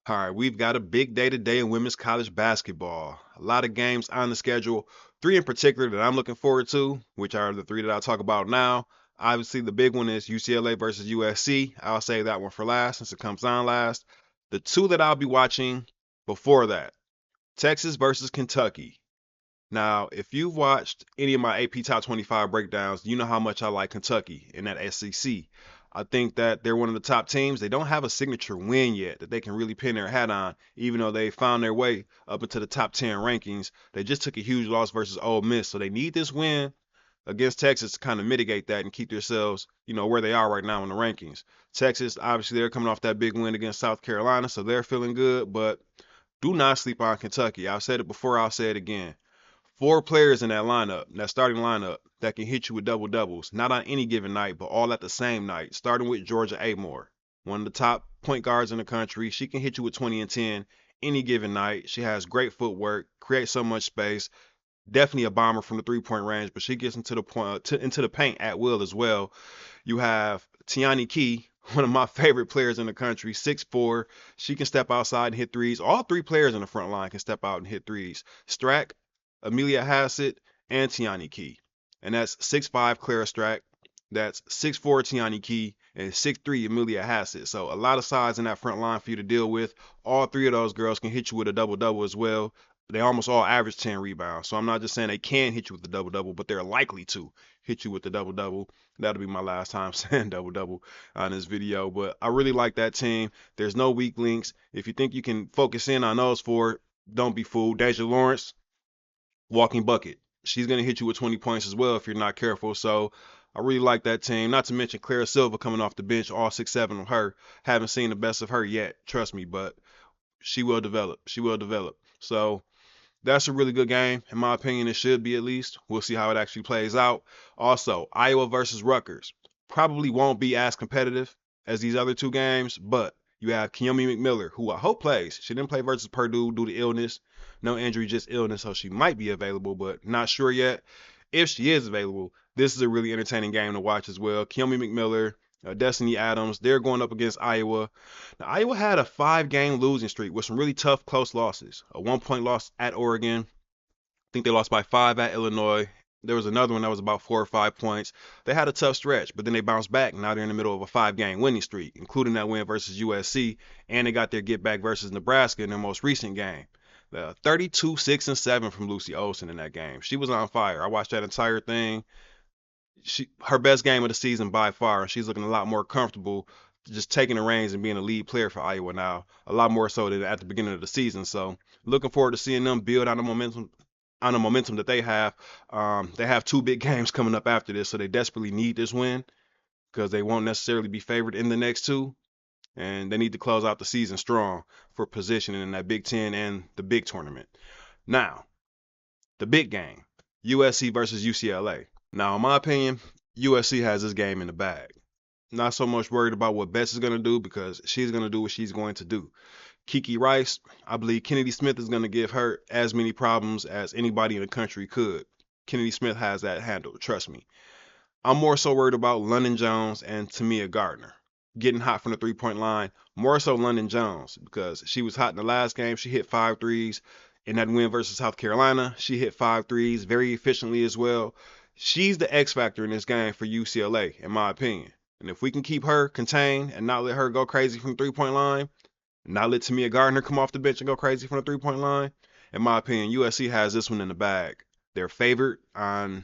All right, we've got a big day today in women's college basketball. A lot of games on the schedule. Three in particular that I'm looking forward to, which are the three that I'll talk about now. Obviously, the big one is UCLA versus USC. I'll save that one for last since it comes on last. The two that I'll be watching before that, Texas versus Kentucky. Now, if you've watched any of my AP Top 25 breakdowns, you know how much I like Kentucky in that SEC. I think that they're one of the top teams. They don't have a signature win yet that they can really pin their hat on, even though they found their way up into the top 10 rankings. They just took a huge loss versus Ole Miss, so they need this win against Texas to kind of mitigate that and keep themselves, where they are right now in the rankings. Texas, obviously, they're coming off that big win against South Carolina, so they're feeling good, but do not sleep on Kentucky. I've said it before, I'll say it again. Four players in that lineup, that starting lineup, that can hit you with double doubles, not on any given night, but all at the same night, starting with Georgia Amore, one of the top point guards in the country. She can hit you with 20 and 10 any given night. She has great footwork, creates so much space. Definitely a bomber from the 3-point range, but she gets into the into the paint at will as well. You have Tiani Key, one of my favorite players in the country, 6'4". She can step outside and hit threes. All three players in the front line can step out and hit threes. Strack, Amelia Hassett, and Tiani Key. And that's 6'5" Clara Strack. That's 6'4" Tiani Key and 6'3" Amelia Hassett. So a lot of size in that front line for you to deal with. All three of those girls can hit you with a double double as well. They almost all average 10 rebounds. So I'm not just saying they can hit you with the double double, but they're likely to hit you with the double double. That'll be my last time saying double double on this video. But I really like that team. There's no weak links. If you think you can focus in on those four, don't be fooled. Deja Lawrence, walking bucket. She's going to hit you with 20 points as well if you're not careful. So I really like that team. Not to mention Clara Silva coming off the bench, all 6'7" of her. Haven't seen the best of her yet, trust me, but she will develop. She will develop. So that's a really good game. In my opinion, it should be at least. We'll see how it actually plays out. Also, Iowa versus Rutgers. Probably won't be as competitive as these other two games, but you have Kiyomi McMiller, who I hope plays. She didn't play versus Purdue due to illness. No injury, just illness, so she might be available, but not sure yet. If she is available, this is a really entertaining game to watch as well. Kiyomi McMiller, Destiny Adams, they're going up against Iowa. Now, Iowa had a 5-game losing streak with some really tough, close losses. A 1-point loss at Oregon. I think they lost by 5 at Illinois. There was another one that was about 4 or 5 points. They had a tough stretch, but then they bounced back. Now they're in the middle of a 5-game winning streak, including that win versus USC, and they got their get back versus Nebraska in their most recent game. 32, 6, and 7 from Lucy Olsen in that game. She was on fire. I watched that entire thing. Her best game of the season by far, and she's looking a lot more comfortable just taking the reins and being a lead player for Iowa now, a lot more so than at the beginning of the season. So looking forward to seeing them build on the momentum that they have. They have two big games coming up after this, so they desperately need this win because they won't necessarily be favored in the next two, and they need to close out the season strong for positioning in that Big Ten and the big tournament. Now, the big game, USC versus UCLA. Now, in my opinion, USC has this game in the bag. Not so much worried about what Bess is going to do because she's going to do what she's going to do. Kiki Rice, I believe Kennedy Smith is going to give her as many problems as anybody in the country could. Kennedy Smith has that handled, trust me. I'm more so worried about London Jones and Tamia Gardner getting hot from the 3-point line. More so London Jones because she was hot in the last game. She hit 5 threes. In that win versus South Carolina, she hit 5 threes very efficiently as well. She's the X factor in this game for UCLA, in my opinion. And if we can keep her contained and not let her go crazy from the 3-point line, not let Tamia Gardner come off the bench and go crazy from the 3-point line, in my opinion, USC has this one in the bag. They're favored on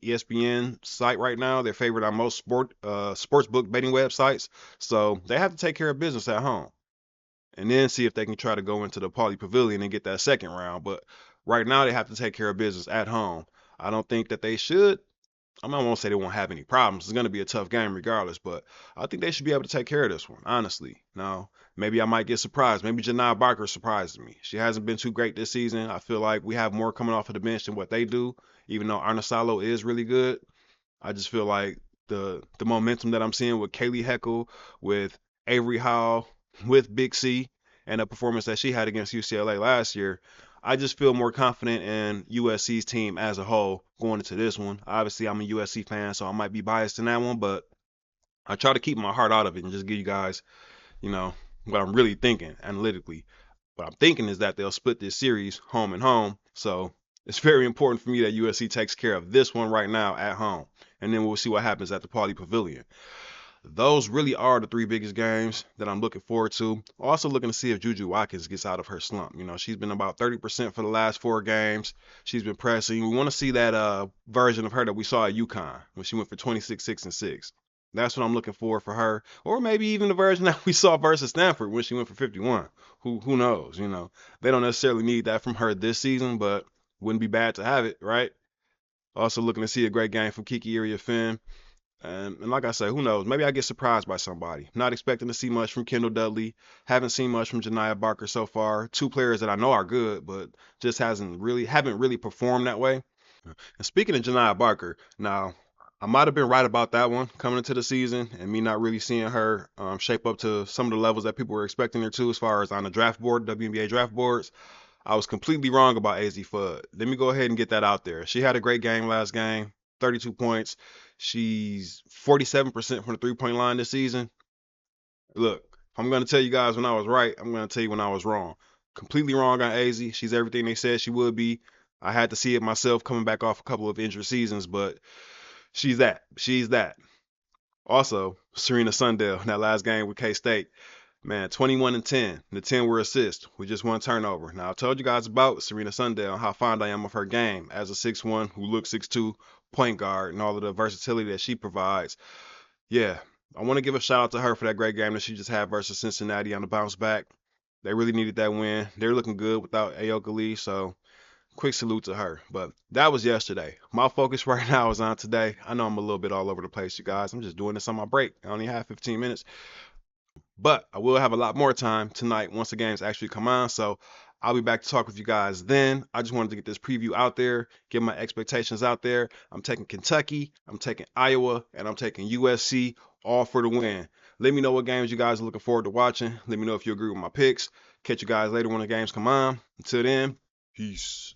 ESPN site right now. They're favored on most sports book betting websites. So they have to take care of business at home and then see if they can try to go into the Pauley Pavilion and get that second round. But right now they have to take care of business at home. I don't think that they should. I won't say they won't have any problems. It's going to be a tough game regardless, but I think they should be able to take care of this one, honestly. Now, maybe I might get surprised. Maybe Janai Barker surprises me. She hasn't been too great this season. I feel like we have more coming off of the bench than what they do, even though Arnasalo is really good. I just feel like the momentum that I'm seeing with Kaylee Heckle, with Avery Hall, with Big C, and the performance that she had against UCLA last year, I just feel more confident in USC's team as a whole going into this one. Obviously, I'm a USC fan, so I might be biased in that one, but I try to keep my heart out of it and just give you guys, you know, what I'm really thinking analytically. What I'm thinking is that they'll split this series home and home. So it's very important for me that USC takes care of this one right now at home. And then we'll see what happens at the Pauley Pavilion. Those really are the three biggest games that I'm looking forward to. Also looking to see if Juju Watkins gets out of her slump. You know, she's been about 30% for the last 4 games. She's been pressing. We want to see that version of her that we saw at UConn when she went for 26, 6, and 6. That's what I'm looking for her. Or maybe even the version that we saw versus Stanford when she went for 51. Who knows? You know, they don't necessarily need that from her this season, but wouldn't be bad to have it, right? Also looking to see a great game from Kiki Iriafen. And like I said, who knows? Maybe I get surprised by somebody. Not expecting to see much from Kendall Dudley. Haven't seen much from Janiah Barker so far. Two players that I know are good, but just haven't really performed that way. And speaking of Janiah Barker, now I might have been right about that one coming into the season, and me not really seeing her shape up to some of the levels that people were expecting her to, as far as on the draft board, WNBA draft boards. I was completely wrong about AZ Fudd. Let me go ahead and get that out there. She had a great game last game, 32 points. She's 47% from the three-point line this season. Look, if I'm going to tell you guys when I was right, I'm going to tell you when I was wrong. Completely wrong on AZ. She's everything they said she would be. I had to see it myself coming back off a couple of injured seasons, but she's that. She's that. Also, Serena Sundell, that last game with K-State. Man, 21 and 10. The 10 were assists with just one turnover. Now, I told you guys about Serena Sundell and how fond I am of her game as a 6'1" who looks 6'2" point guard and all of the versatility that she provides. Yeah, I want to give a shout out to her for that great game that she just had versus Cincinnati on the bounce back. They really needed that win. They're looking good without Ayoka Lee, so quick salute to her. But that was yesterday. My focus right now is on today. I know I'm a little bit all over the place, you guys. I'm just doing this on my break. I only have 15 minutes. But I will have a lot more time tonight once the games actually come on. So I'll be back to talk with you guys then. I just wanted to get this preview out there, get my expectations out there. I'm taking Kentucky, I'm taking Iowa, and I'm taking USC, all for the win. Let me know what games you guys are looking forward to watching. Let me know if you agree with my picks. Catch you guys later when the games come on. Until then, peace.